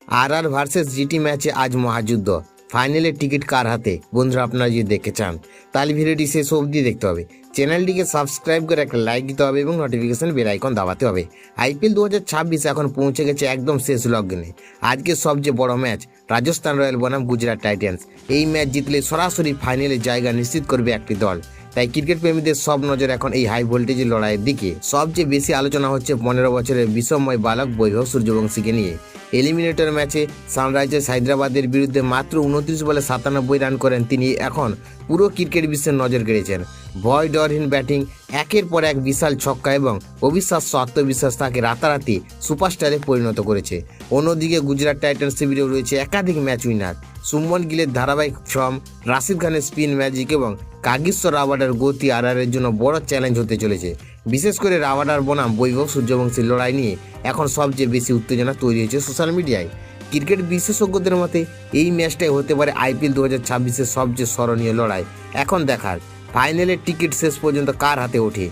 RR versus GT ম্যাচে আজ মহাযুদ্ধ। ফাইনালের টিকিট কার হাতে? বন্ধুরা, আপনারা যদি দেখতে চান তাহলে ভিডিওটি শেষ অবধি দেখতে হবে। চ্যানেলটিকে সাবস্ক্রাইব করে একটা লাইক দিতে হবে এবং নোটিফিকেশন বেল আইকন দাবাতে হবে। আইপিএল 2026 এখন পৌঁছে গেছে একদম শেষ লগ্নে। আজকে সবচেয়ে বড় ম্যাচ রাজস্থান রয়্যাল বনাম গুজরাট টাইটান্স। এই ম্যাচ জিতলে সরাসরি ফাইনালের জায়গা নিশ্চিত করবে একটি দল। তাই ক্রিকেট প্রেমীদের সব নজর এখন এই হাই ভোল্টেজের লড়াইয়ের দিকে। সবচেয়ে বেশি আলোচনা হচ্ছে 15 বছরের বিস্ময় বালক বৈভব সূর্যবংশীকে নিয়ে। এলিমিনেটর ম্যাচে সানরাইজার্স হায়দ্রাবাদের বিরুদ্ধে মাত্র 29 বলে 97 রান করেন তিনি। এখন পুরো ক্রিকেট বিশ্বের নজর কেড়েছেন। ভয় ডরহীন ব্যাটিং, একের পর এক বিশাল ছক্কা এবং অবিশ্বাস্য আত্মবিশ্বাস তাকে রাতারাতি সুপারস্টারে পরিণত করেছে। অন্যদিকে গুজরাট টাইটান্স শিবিরেও রয়েছে একাধিক ম্যাচ উইনার। সুমন গিলের ধারাবাহিক ফর্ম, রাশিদ খানের স্পিন ম্যাজিক এবং কাগিশ্বর রাবাডার গতি আরআরের জন্য বড় চ্যালেঞ্জ হতে চলেছে। বিশেষ করে রাবাডার বনাম বৈভব সূর্যবংশীর লড়াই নিয়ে এখন সবচেয়ে বেশি উত্তেজনা তৈরি হয়েছে সোশ্যাল মিডিয়ায়। ক্রিকেট বিশেষজ্ঞদের মতে এই ম্যাচটাই হতে পারে আইপিএল 2026-এর সবচেয়ে স্মরণীয় লড়াই। এখন দেখার ফাইনালের টিকিট শেষ পর্যন্ত কার হাতে ওঠে।